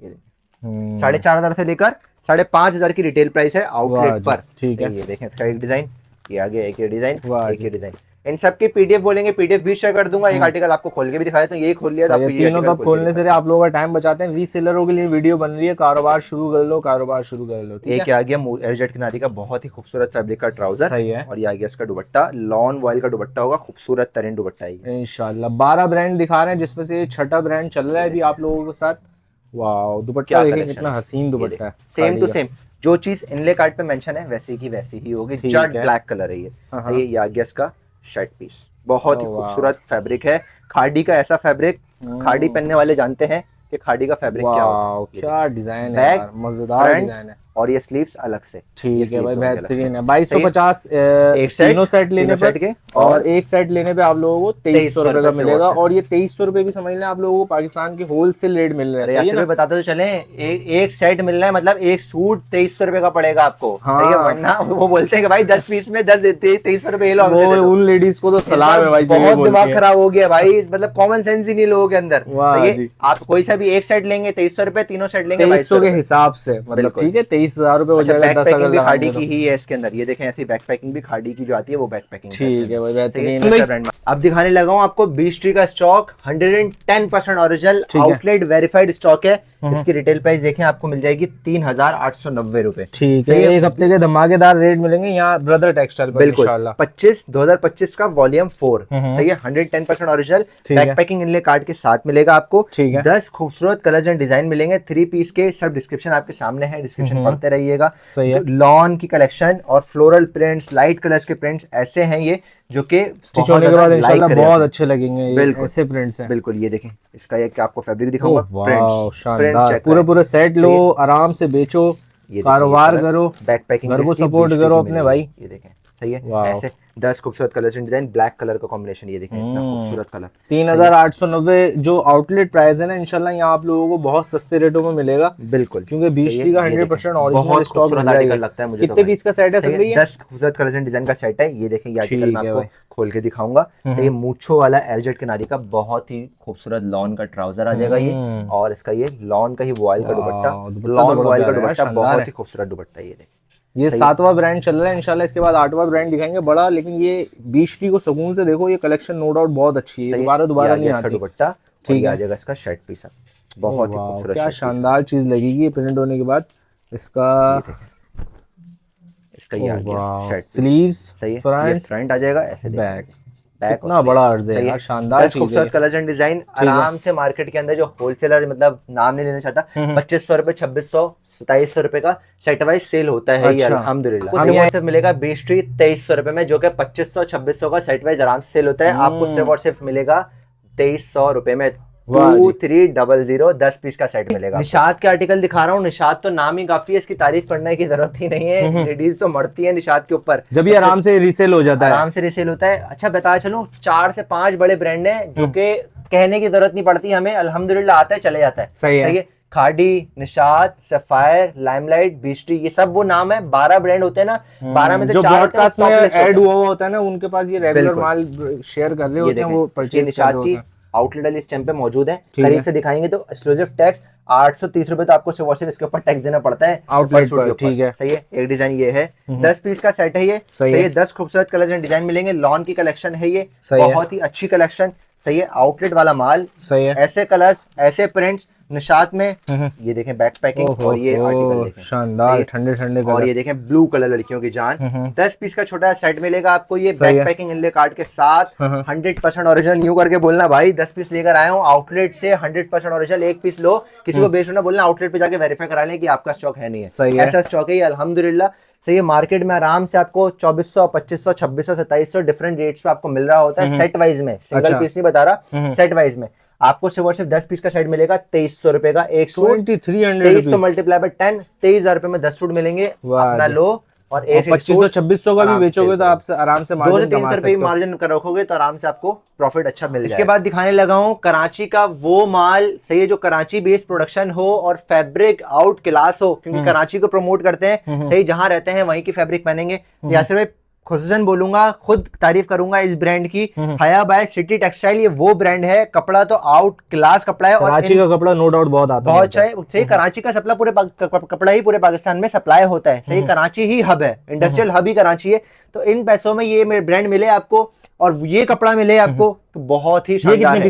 ये देखें, 4500 से लेकर 5500 की रिटेल प्राइस है आउटलेट पर। ठीक है, ये देखें इसका एक डिजाइन, ये आ गया एक ये डिजाइन, एक ये डिजाइन। इन सब की पीडीएफ बोलेंगे, पीडीएफ भी शेयर कर दूंगा। एक आर्टिकल आपको खोल के भी दिखाया, तो ये खोल लिया तो आपको ये तीनों तब खोलने से आप लोगों का टाइम बचाते हैं। रीसेलरों के लिए वीडियो बन रही है, कारोबार शुरू कर लो, कारोबार शुरू कर लो। एक आ गया एयरजेट किनारी का बहुत ही खूबसूरत फैब्रिक का ट्राउजर, सही है। और ये आ गया इसका दुपट्टा, लॉन वॉयल का दुपट्टा होगा, खूबसूरत तरीन दुपट्टा है। इंशाल्लाह 12 ब्रांड दिखा रहे हैं, जिसमें से 6ठा ब्रांड चल रहा है अभी आप लोगों के साथ। वाओ, दुपट्टा देखिए कितना हसीन दुपट्टा है, सेम टू सेम। जो चीज इनले कार्ड पे मेंशन है वैसी की वैसी ही होगी। जट ब्लैक कलर है ये आ गया इसका शर्ट पीस, बहुत ही खूबसूरत फैब्रिक है। खाड़ी का ऐसा फैब्रिक खाड़ी पहनने वाले जानते हैं कि खाड़ी का फैब्रिक क्या होता है। क्या डिजाइन है यार, मजेदार डिजाइन है। और ये स्लीव्स अलग से, ठीक है भाई, बेहतरीन है। 2250 एक तीनों सेट लेने पे, और एक सेट लेने पे आप लोगों को 2300 रुपए का मिलेगा। और ये 2300 रुपए भी समझ लें आप लोगों को पाकिस्तान के होलसेल रेट मिल रहा है। बताते तो चले, एक सेट मिल रहा है, मतलब एक सूट 2300 रुपए का पड़ेगा आपको। सही है, वरना वो बोलते हैं कि भाई 10 पीस में 10 देते 2300 रुपए लो। उन लेडीज को तो सलाम है भाई, बहुत दिमाग खराब हो गया भाई, मतलब कॉमन सेंस ही नहीं लोगों के अंदर। आप कोई सा भी एक सेट लेंगे 2300 रुपए, तीनों सेट लेंगे 2200 के हिसाब से, मतलब ठीक है 23000 रुपए हो जाएगा। बैक पैकिंग भी खाड़ी की ही है इसके अंदर, ये देखें ऐसी बैक पैकिंग भी खाड़ी की जो आती है वो बैक पैकिंग। ठीक है भाई, बेहतरीन। अब दिखाने लगा हूं आपको बीच ट्री का stock, 110% original outlet verified stock है। इसकी रिटेल प्राइस देखें, आपको मिल जाएगी 3890 रुपए। ठीक है, एक हफ्ते के धमाकेदार रेट मिलेंगे यहाँ ब्रदर टेक्सटाइल पर इंशाल्लाह। 2025 का वॉल्यूम 4, सही है, 110% ओरिजिनल बैक पैकिंग इनले कार्ड के साथ मिलेगा आपको। 10 खूबसूरत कलर्स एंड डिजाइन मिलेंगे 3 पीस के। सब डिस्क्रिप्शन आपके सामने है, डिस्क्रिप्शन पढ़ते रहिएगा। लॉन की कलेक्शन और फ्लोरल प्रिंट्स, लाइट कलर्स के प्रिंट्स ऐसे हैं ये, जो कि स्टिच होने के बाद इंशाल्लाह बहुत अच्छे लगेंगे। बिल्कुल ऐसे प्रिंट्स हैं। बिल्कुल, ये देखें इसका ये आपको फैब्रिक दिखाऊंगा। शानदार, पूरे सेट लो, आराम से बेचो, कारोबार करो, बैक पैकिंग घर को सपोर्ट करो अपने भाई। ये देखें, सही है, ऐसे 10 खूबसूरत colours and design, black colour का कॉम्बिनेशन, ये देखें इतना खूबसूरत कलर। 3890 जो आउटलेट प्राइस है ना, इंशाल्लाह यहाँ आप लोगों को बहुत सस्ते रेटों में मिलेगा। बिल्कुल, क्योंकि बीच का 100% ओरिजिनल स्टॉक लगता है मुझे। कितने पीस का सेट है सर भैया? 10 खूबसूरत कलर्स एंड डिजाइन का सेट है। ये देखें, ये आर्टिकल मैं आपको खोल के दिखाऊंगा। सही, मूंछों वाला एयरजेट किनारी का बहुत ही खूबसूरत लॉन का ट्राउजर आ जाएगा ये, और इसका ये लॉन का ही वॉयल का दुपट्टा, लॉन वॉयल का दुपट्टा, बहुत ही खूबसूरत दुपट्टा। ये देखें, ये 7वां ब्रांड चल रहा है, इंशाल्लाह इसके बाद 8वां ब्रांड दिखाएंगे बड़ा। लेकिन ये बीच ट्री को सुकून से देखो, ये कलेक्शन नो डाउट बहुत अच्छी है, दोबारा नहीं आती। दुपट्टा ठीक है, आ जाएगा इसका शर्ट पीस, बहुत ही खूबसूरत, क्या शानदार चीज लगेगी प्रिंट होने के बाद। इसका ये आ गया शर्ट, स्लीव्स, सही है, फ्रंट आ जाएगा ऐसे, बैक कितना बड़ा अर्ज है यार, शानदार चीज है। खूबसूरत कलर्स एंड डिजाइन, आराम से मार्केट के अंदर जो होलसेलर, मतलब नाम नहीं लेना चाहता, 2500 रुपए, 2600, 2700 रुपए का सेट वाइज सेल होता है ये अल्हम्दुलिल्लाह। आपको सिर्फ मिलेगा बेस्ट्री 2300 रुपए में, जो कि 2500 2600 का सेट वाइज आराम से सेल होता है। आपको सिर्फ और सिर्फ मिलेगा 2300 रुपए में 2300 10 पीस का सेट मिलेगा। निशात के आर्टिकल दिखा रहा हूँ। निशात तो नाम ही काफी है, इसकी तारीफ करने की जरूरत ही नहीं है। लेडीज तो मरती है निशात के ऊपर, जब ये आराम से रीसेल हो जाता है, आराम से रीसेल होता है। अच्छा बता चलूं, 4 से 5 बड़े ब्रांड हैं जो कि कहने की जरूरत नहीं पड़ती हमें, अल्हम्दुलिल्लाह आता है चले जाता है। सही है। खाड़ी, निशात, सफायर, लाइमलाइट, बीस्ट्री, ये सब वो नाम है। 12 ब्रांड होते हैं ना, 12 में से 4 ब्रॉडकास्ट में ऐड हुआ होता है ना, उनके पास ये रेगुलर माल शेयर कर रहे होते हैं, वो परचेज निशात की आउटलेट वाली स्टैंप पे मौजूद है। करीब से दिखाएंगे तो एक्सक्लूसिव टैक्स 830 रुपए तो आपको सिर्फ और सिर्फ इसके ऊपर टैक्स देना पड़ता है आउटलेट पर। ठीक है, सही है। एक डिजाइन ये है, 10 पीस का सेट है ये, सही है। 10 खूबसूरत कलर्स एंड डिजाइन मिलेंगे। लॉन की कलेक्शन है ये, बहुत ही अच्छी कलेक्शन, सही है। आउटलेट वाला माल, सही है। ऐसे कलर्स, ऐसे प्रिंट्स निशात में। ये देखें बैक पैकिंग, और ये आर्टिकल देखें शानदार ठंडे ठंडे कलर। और ये देखें ब्लू कलर लड़कियों की जान। 10 पीस का छोटा सेट मिलेगा आपको ये बैक पैकिंग इनले कार्ड के साथ। 100% ओरिजिनल यूं करके बोलना भाई 10 पीस लेकर आया हूँ आउटलेट से, 100% ओरिजिनल। एक पीस लो, किसी को बेचना बोलना, आउटलेट पे जाके वेरीफाई करा लें कि आपका स्टॉक है नहीं है। ऐसा स्टॉक है ये अल्हम्दुलिल्लाह। तो ये मार्केट में आराम से आपको 2400, 2500, 2600, 2700 डिफरेंट रेट्स पे आपको मिल रहा होता है सेट वाइज में, सिंगल पीस नहीं बता रहा, सेट वाइज में। आपको सिर्फ और सिर्फ 10 पीस का सेट मिलेगा 2300 रुपए का। एक सूट 2300 मल्टीप्लाई बाय 10, 23,000 रुपए में 10 सूट मिलेंगे। अपना लो, और 2500 2600 का भी बेचोगे तो आपसे आराम से 2 से 300 रुपए मार्जिन कर रखोगे तो आराम से आपको प्रॉफिट अच्छा मिल जाएगा। इसके बाद दिखाने लगा हूँ कराची का वो माल, सही है, जो कराची बेस्ड प्रोडक्शन हो और फैब्रिक आउट क्लास हो, क्योंकि कराची को प्रमोट करते हैं, सही, जहां रहते हैं वहीं की फैब्रिक पहनेंगे। यासिर भाई खुसूसन बोलूंगा, खुद तारीफ करूंगा इस ब्रांड की। हया बाय सिटी टेक्सटाइल, ये वो ब्रांड है, कपड़ा तो आउट क्लास कपड़ा है। कराची का कपड़ा नो डाउट बहुत आता है, बहुत अच्छा है। सही, कराची का सप्लाई पूरे कपड़ा ही पूरे पाकिस्तान में सप्लाई होता है। सही, कराची ही हब है, इंडस्ट्रियल हब ही कराची है। तो इन पैसों में ये ब्रांड मिले आपको और ये कपड़ा मिले आपको तो बहुत ही शानदार है।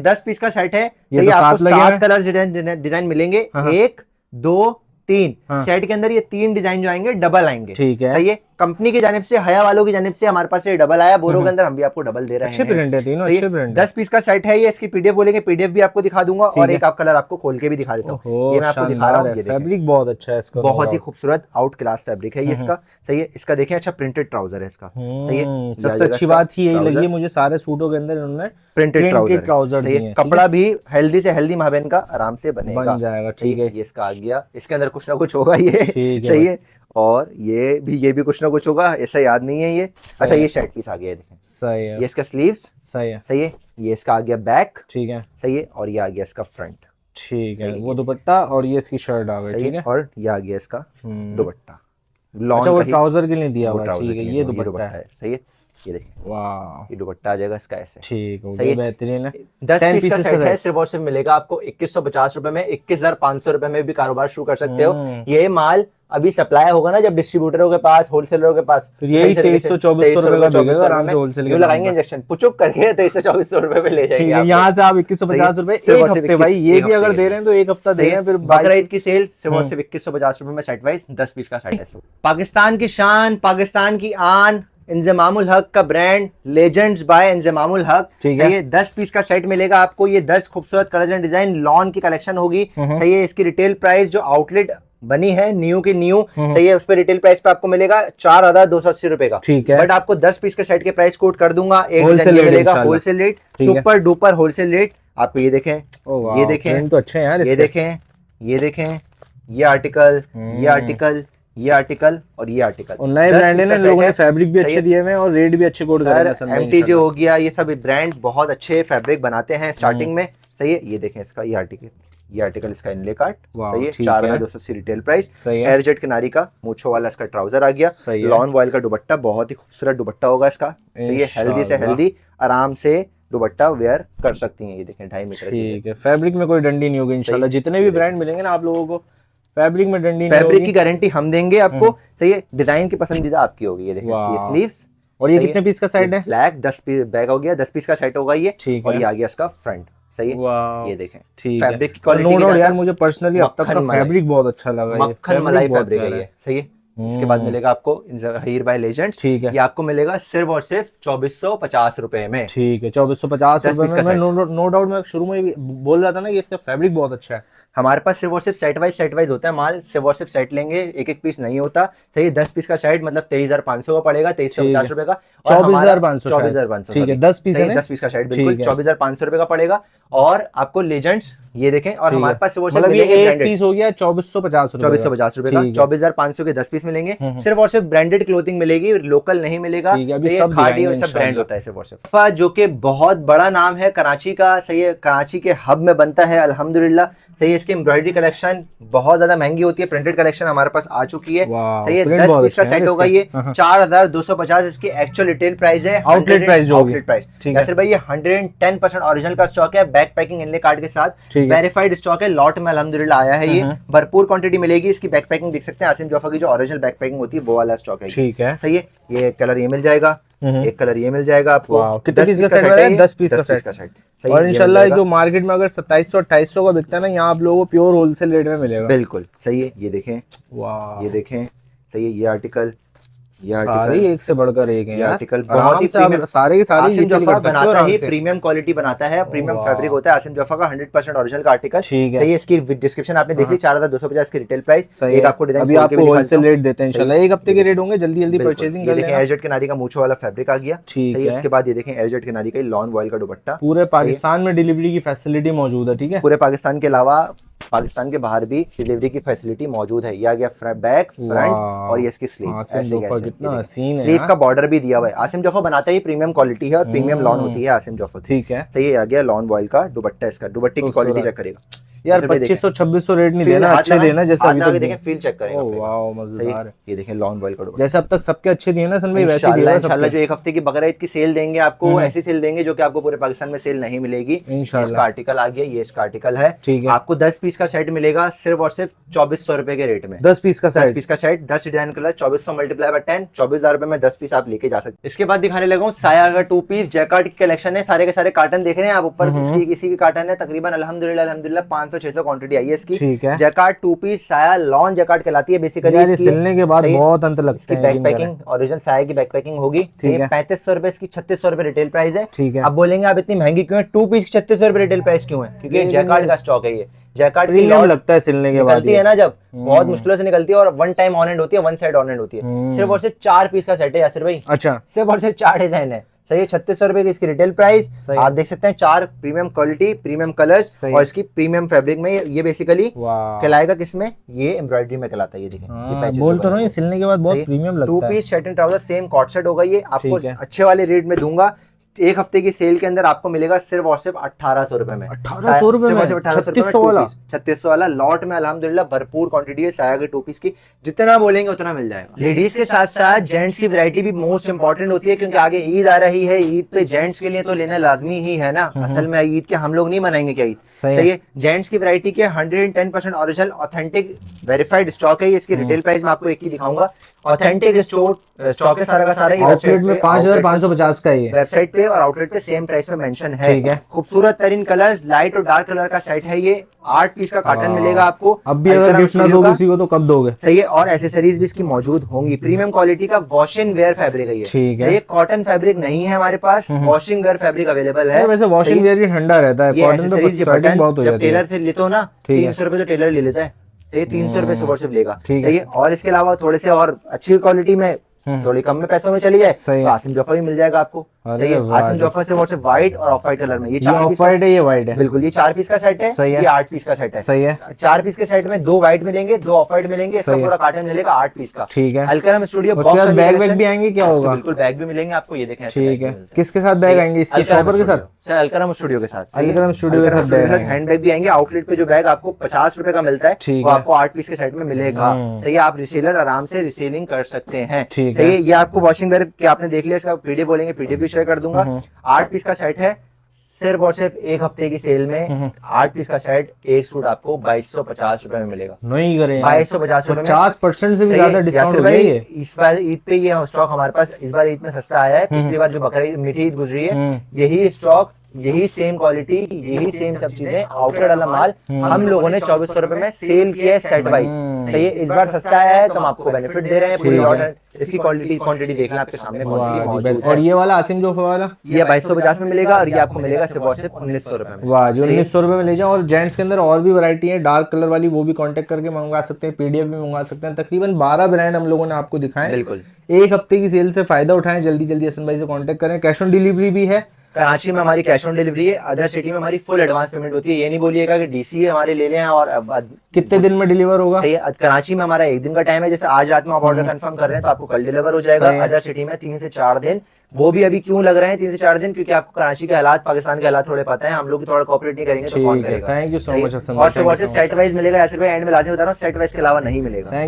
10 पीस का सेट है। आपको 7 कलर डिजाइन मिलेंगे, 1 2 3 सेट के अंदर। ये 3 डिजाइन जो आएंगे डबल आएंगे, ठीक है। सही है, कंपनी की जानिब से, हया वालों की जानिब से हमारे पास ये डबल आया। बोरो के अंदर हम भी आपको डबल दे रहे हैं। अच्छे प्रिंट है, तीनों अच्छे प्रिंट। 10 पीस का सेट है ये। इसकी पीडीएफ बोलेंगे, पीडीएफ भी आपको दिखा दूंगा, और एक आप कलर आपको खोल के भी दिखा देता हूँ। ये मैं आपको दिखा रहा हूँ, फैब्रिक बहुत अच्छा है इसका, बहुत ही खूबसूरत आउट क्लास फैब्रिक है ये इसका। सही है, इसका देखें, अच्छा प्रिंटेड ट्राउजर है इसका। सही है, सबसे अच्छी बात ही यही लगी मुझे, सारे सूटों के अंदर उन्होंने प्रिंटेड ट्राउजर दिए। कपड़ा भी हेल्दी से हेल्दी महाबेन का आराम से बनेगा, बन जाएगा। ठीक है, ये इसका आ गया। इसके अंदर कुछ ना कुछ होगा ये, सही है। और ये भी कुछ ना कुछ होगा, ऐसा याद नहीं है ये। अच्छा, ये शर्ट पीस आ गया है, देखें, सही है। ये इसका स्लीव्स, सही है, सही है। ये इसका आ गया बैक, ठीक है, सही है। और ये आ गया इसका फ्रंट, ठीक है। वो दुपट्टा और ये इसकी शर्ट आ गई, ठीक है। और ये आ गया इसका दुपट्टा। अच्छा, वो ट्राउजर के लिए दिया हुआ, ठीक है। ये दुपट्टा है, सही है। ये देखिए, वाह, ये दुपट्टा आ जाएगा इसका ऐसे, ठीक हो गया, बेहतरीन है। 10 पीस का सेट है, सिर्फ और सिर्फ मिलेगा आपको 2150 रुपए में। 21,500 रुपए में भी कारोबार शुरू कर सकते हो। ये माल अभी सप्लाई होगा ना जब डिस्ट्रीब्यूटरों के पास, होलसेलरों के पास, तो यही 2300-2400 रुपए का बिकेगा आराम से होलसेल के। लगाएंगे इंजेक्शन पुचुक करके 2300-2400 रुपए में ले जाएंगे। यहाँ से आप 2150 रुपए एक हफ्ते, भाई ये भी अगर दे रहे हैं तो एक हफ्ता दे रहे हैं। फिर बकरा ईद की सेल सिर्फ और सिर्फ 2150 रुपए में सेट वाइज 10 पीस का सेट है। पाकिस्तान की शान, पाकिस्तान की आन, इंजमामुल हक का ब्रांड, लेजेंड्स बाय इंजमामुल हक, ठीक है। ये 10 पीस का सेट मिलेगा आपको। ये 10 खूबसूरत कलर्स एंड डिजाइन लॉन की कलेक्शन होगी, सही है। इसकी रिटेल प्राइस जो आउटलेट बनी है न्यू की न्यू, सही है, उस पर रिटेल प्राइस पे आपको मिलेगा 4,280 रुपए का, ठीक है। बट आपको 10 पीस के सेट के प्राइस कोट कर दूंगा, एक मिलेगा wholesale rate, super duper wholesale rate. आपको ये देखें, ये देखें तो अच्छे हैं यार, ये देखें, ये देखें, ये आर्टिकल, ये आर्टिकल, ये आर्टिकल और ये आर्टिकल। और नए ब्रांड है ना, लोगों ने फैब्रिक भी अच्छे दिए हुए हैं और रेट भी अच्छे कोड कर रहे हैं। एमटीजे हो गया, ये सब ब्रांड बहुत अच्छे फैब्रिक बनाते हैं स्टार्टिंग में, सही है। ये देखें इसका, ये आर्टिकल इसका इनले कार्ड, सही है। 4,280 रिटेल प्राइस, एयरजेट किनारी का मूछों वाला इसका ट्राउजर आ गया, लॉन वॉयल का दुपट्टा, बहुत ही खूबसूरत दुपट्टा होगा इसका, सही है। हेल्दी से हेल्दी आराम से दुपट्टा वेयर कर सकती हैं। ये देखें 2.5 मीटर, ठीक है। फैब्रिक में कोई डंडी नहीं होगी इंशाल्लाह। जितने भी ब्रांड मिलेंगे ना आप लोगों को, फैब्रिक में डंडी नहीं होगी। फैब्रिक की गारंटी हम देंगे आपको, सही है। डिजाइन की पसंदीदा आपकी होगी। ये देखिए इसकी स्लीव्स। और ये कितने पीस का सेट है? ब्लैक 10 पीस बैग हो गया, 10 पीस का सेट होगा ये, और ये आ गया इसका फ्रंट, सही है। ये देखें, फैब्रिक की क्वालिटी यार मुझे पर्सनली अब तक का फैब्रिक बहुत अच्छा लगा। मक्खन मलाई फैब्रिक है ये, सही है। इसके बाद मिलेगा आपको हीर बाय लेजेंड्स। ठीक है, ये आपको मिलेगा सिर्फ और सिर्फ 2450 रुपए में। ठीक है, 2450 10 पीस रुपए का में। नो डाउट मैं शुरू में भी बोल रहा था ना कि इसका फैब्रिक बहुत अच्छा है। हमारे पास सिर्फ और सिर्फ सेट वाइज होता है माल, सिर्फ और सिर्फ सेट लेंगे, एक एक पीस नहीं होता। सही, 10 पीस का सेट मतलब 23,500 का पड़ेगा, 2350 रुपए का। 24,500, 24,500, ठीक है, 10 पीस है, 10 पीस का सेट बिल्कुल ठीक है। 24,500 रुपए का पड़ेगा। और आपको लेजेंड्स ये देखें, और ठीक हमारे है। पास सिर्फ और सिर्फ मतलब ये मिलेंगे एक ब्रांडेड। पीस हो गया 2450 रुपए, 2450 रुपए का, 24,500 के 10 पीस मिलेंगे। सिर्फ और सिर्फ ब्रांडेड क्लोथिंग मिलेगी, लोकल नहीं मिलेगा। ठीक है, अभी तो ये सब खादी और दिखाएंगे सब ब्रांड इंशाल्लाह। होता है सिर्फ और सिर्फ, जो कि बहुत बड़ा नाम है कराची का। सही है, कराची के हब में बनता है अल्हम्दुलिल्लाह। सही है, इसकी एम्ब्रॉयडरी कलेक्शन बहुत ज्यादा महंगी होती है, प्रिंटेड कलेक्शन हमारे पास आ चुकी है। सही है, 10 पीस का सेट होगा ये 4,250 इसकी एक्चुअल रिटेल प्राइस है। आउटलेट प्राइस जो होगी। आउटलेट प्राइस, ठीक है यासिर भाई ये 110% ओरिजिनल का स्टॉक है, बैक पैकिंग इनले कार्ड के साथ, ठीक है। वेरीफाइड स्टॉक है, लॉट में अल्हम्दुलिल्लाह आया है। ये भरपूर क्वांटिटी मिलेगी इसकी। बैक पैकिंग देख सकते हैं, आसिम जोफा की जो ओरिजिनल बैक पैकिंग होती है वो वाला स्टॉक है। ठीक है, सही है, ये कलर ये मिल जाएगा, एक कलर ये मिल जाएगा आपको। कितने पीस का सेट है? 10 पीस का सेट। सही, और ये इंशाल्लाह मिल जो मार्केट में अगर 2700-2800 का बिकता है ना, यहाँ आप लोगों को प्योर होलसेल रेट में मिलेगा। बिल्कुल सही है, ये देखें, वाह, ये देखें। सही है, ये आर्टिकल, ये सारे आर्टिकल एक से बढ़कर एक है ये यार। आर्टिकल आराम बहुत ही से आप प्रीमियम, सारे के सारे आसिम easily जोफा कर सकते हो बनाता आराम ही से। प्रीमियम क्वालिटी बनाता है, प्रीमियम वाह। फैब्रिक होता है आसिम जोफा का, 100% ओरिजिनल का आर्टिकल। ठीक है। सही है, इसकी डिस्क्रिप्शन आपने देख ली, 4,250 की रिटेल प्राइस। सही एक है। आपको डिजाइन अभी खोल के भी आपको दिखा होलसेल देता हूं। रेट देते हैं इंशाल्लाह, एक हफ्ते के रेट होंगे, जल्दी जल्दी परचेजिंग ये कर देखें लेना। एयरजेट किनारी का मूछो वाला फैब्रिक आ गया। ठीक सही है, है। इसके बाद ये देखें एयरजेट किनारी का लॉन वॉयल का दुपट्टा। पूरे पाकिस्तान में डिलीवरी की फैसिलिटी मौजूद है। ठीक है, पूरे पाकिस्तान के अलावा पाकिस्तान के बाहर भी डिलीवरी की फैसिलिटी मौजूद है। ये आ गया बैक, फ्रंट, और ये इसकी स्लीव। आसिम जोफा कितना हसीन है स्लीव यार। का बॉर्डर भी दिया हुआ है। आसिम जोफा बनाता ही प्रीमियम क्वालिटी है और प्रीमियम लॉन होती है आसिम जोफा की। ठीक है, सही है, आ गया लॉन वॉयल का दुपट्टा। इसका दुपट्टे की क्वालिटी चेक करेगा यार 2500-2600 रेट नहीं देना, अच्छे देना जैसे अभी तक देखें, फील चेक करेंगे। ओह वाओ, मजेदार है। ये देखें लॉन वॉयल का दुपट्टा। जैसे अब तक सबके अच्छे दिए ना सन भाई, वैसे ही दिए इंशाल्लाह जो एक हफ्ते की बकरा ईद की सेल देंगे आपको, वो ऐसी सेल देंगे जो कि आपको पूरे पाकिस्तान में सेल नहीं मिलेगी। इसका आर्टिकल आ गया, ये इसका आर्टिकल है। ठीक है, आपको 10 पीस का सेट मिलेगा सिर्फ और सिर्फ 2400 रुपए के रेट में। 10 पीस का सेट, 10 पीस का set, 10 design colour, 2400 multiply by 10, 24,000 रुपए में 10 पीस आप लेके जा सकते हैं। इसके बाद दिखाने लगा हूँ साया का 2 पीस जैकार्ड की कलेक्शन है। सारे के सारे कार्टन देख रहे हैं आप, ऊपर किसी की कार्टन है, तकरीबन अल्हम्दुलिल्लाह 500-600 क्वांटिटी आई है इसकी। ठीक है, जैकार्ड 2 पीस साया लॉन जैकार्ड कहलाती है बेसिकली। ये सिलने के बाद बहुत अंतर लगता है। बैक पैकिंग ओरिजिनल साया की बैक पैकिंग होगी। ठीक है, 3500 रुपए इसकी, 3600 रुपए रिटेल प्राइस है। ठीक है, अब बोलेंगे आप इतनी महंगी क्यों है? 2 पीस की 3600 रुपए रिटेल प्राइस क्यों है? क्योंकि जैकार्ड का स्टॉक है। ये जैकार्ड की प्रीमियम लगता है सिलने के बाद, निकलती है ना जब, बहुत मुश्किलों से निकलती है, और वन टाइम ऑन एंड होती है, वन साइड ऑन एंड होती है। सिर्फ और सिर्फ 4 पीस का सेट है यासिर भाई। अच्छा, सिर्फ और सिर्फ 4 डिजाइन है। सही है, 3600 रुपए की इसकी रिटेल प्राइस। आप देख सकते हैं 4 प्रीमियम क्वालिटी, प्रीमियम कलर्स, और इसकी प्रीमियम फैब्रिक में ये बेसिकली कहलाएगा किसमें? ये एम्ब्रॉयडरी में कहलाता है। ये देखें, ये पैचेस बोल तो रहा हूं, ये सिलने के बाद बहुत प्रीमियम लगता है। 2 piece shirt and trouser same cot set होगा। ये आपको अच्छे वाले रेट में दूंगा। एक हफ्ते की सेल के अंदर आपको मिलेगा सिर्फ और सिर्फ 1800 रुपए में। 1800 रुपए में 3600 वाला, 3600 वाला लॉट में अल्हम्दुलिल्लाह भरपूर क्वांटिटी है साया के 2 पीस की। जितना बोलेंगे उतना मिल जाएगा। लेडीज के साथ साथ जेंट्स की वैरायटी भी मोस्ट इंपॉर्टेंट होती है, क्योंकि आगे ईद आ रही है। ईद पे जेंट्स के लिए तो लेना लाजमी ही है ना। असल में ईद के हम लोग नहीं मनाएंगे क्या ईद? सही है, जेंट्स की वैरायटी के 110% ओरिजिनल ऑथेंटिक वेरीफाइड स्टॉक है। इसकी रिटेल प्राइस मैं आपको एक ही दिखाऊंगा। ऑथेंटिक स्टॉक है सारा का सारा। आउटलेट में 5550 का है, वेबसाइट पे और आउटलेट पे सेम प्राइस में मेंशन है। ठीक है, खूबसूरत तरीन कलर्स, लाइट और डार्क कलर का सेट है ये। 8 पीस का कार्टन मिलेगा आपको। अब भी अगर गिफ्ट ना दो किसी को तो कब दोगे? सही है, और एसेसरीज भी इसकी मौजूद होंगी। प्रीमियम क्वालिटी का वॉशिंग वेयर फैब्रिक है ये। ठीक है, ये कॉटन फैब्रिक नहीं है हमारे पास, वॉशिंग वेयर फैब्रिक अवेलेबल है। वैसे वॉशिंग वेयर भी ठंडा रहता है, कॉटन तो स्वेटिंग बहुत हो जाती है। टेलर से लेते हो ना, 300 रुपए तो टेलर ले लेता है, 300 रुपए सुबह से लेगा। ठीक है, और इसके अलावा थोड़े से और अच्छी क्वालिटी में, थोड़ी कम में पैसों में चली जाए तो आसिम जोफा भी मिल जाएगा आपको। सही है, आसिम जोफा से व्हाट्सएप व्हाइट और ऑफ व्हाइट कलर में। ये 4 पीस व्हाइट है, ये व्हाइट है बिल्कुल। ये 4 पीस का सेट है, ये 8 पीस का सेट है। सही है, 4 पीस के सेट में 2 व्हाइट मिलेंगे, 2 ऑफ व्हाइट मिलेंगे। इसका पूरा कार्टन मिलेगा 8 पीस का। ठीक है, अलकरम स्टूडियो बॉक्स बैग भी आएंगे, क्या होगा? बिल्कुल बैग भी मिलेंगे आपको, ये देखें। ठीक है, किसके साथ बैग आएंगे? इसके शॉपर के साथ? सर अलकरम स्टूडियो के साथ। अलकरम स्टूडियो के साथ बैग, हैंड बैग भी आएंगे। आउटलेट पे जो बैग आपको 50 रुपए का मिलता है, वो आपको 8 पीस के सेट में मिलेगा। सही है, आप रिसेलर आराम से रिसेलिंग कर सकते हैं। सही है, ये आपको वॉशिंग वेयर के आपने देख लिया, इसका पीडीएफ बोलेंगे, पीडीएफ भी शेयर कर दूंगा। 8 पीस का सेट है, सिर्फ और सिर्फ एक हफ्ते की सेल में 8 पीस का सेट, एक सूट आपको 2250 रुपए में मिलेगा। नहीं करें 2250 रुपए में 50% से भी ज्यादा डिस्काउंट हो गया ये। इस बार ईद पे ये स्टॉक हमारे पास इस बार ईद में सस्ता आया है। पिछली बार जो मीठी ईद गुजरी है, यही स्टॉक यही सेम क्वालिटी, यही सेम सब चीजें, आउटलेट वाला माल हम लोगों ने 2400 रुपए में सेल किया है सेट वाइज। तो ये इस बार सस्ता आया है तो हम आपको बेनिफिट दे रहे हैं पूरी ऑर्डर। इसकी क्वांटिटी देखना आपके सामने quantity और ये वाला आसिम जो वाला ये 2250 में मिलेगा और ये आपको मिलेगा सिर्फ और सिर्फ 1900 रुपए में। वाह जी, 1900 रुपए में ले जाओ। और जेंट्स के अंदर और भी वैरायटी है डार्क कलर वाली, वो भी कांटेक्ट करके मंगवा सकते हैं, पीडीएफ भी मंगवा सकते हैं। तकरीबन 12 ब्रांड हम लोगों ने आपको दिखाए। बिल्कुल, एक हफ्ते की सेल से फायदा उठाएं, जल्दी जल्दी हसन भाई से कांटेक्ट करें। कैश ऑन डिलीवरी भी है। कराची में हमारी कैश ऑन डिलीवरी है, अदर सिटी में हमारी फुल एडवांस पेमेंट होती है। ये नहीं बोलिएगा कि डीसी हमारे ले लें और कितने दिन में डिलीवर होगा? सही है, कराची में हमारा 1 दिन का टाइम है। जैसे आज रात में आप ऑर्डर कंफर्म कर रहे हैं तो आपको कल डिलीवर हो जाएगा। अदर सिटी में 3 से 4 दिन। वो भी अभी क्यों लग रहे हैं 3 से 4 दिन, क्योंकि आपको कराची के हालात, पाकिस्तान के हालात थोड़े पता है। हम लोग थोड़ा कोऑपरेट नहीं करेंगे तो कौन करेगा। Thank you so much Hasan भाई। और सिर्फ सेट वाइज मिलेगा, ऐसे एंड में लाजमी बता रहा हूँ, सेट वाइज के अलावा नहीं मिलेगा।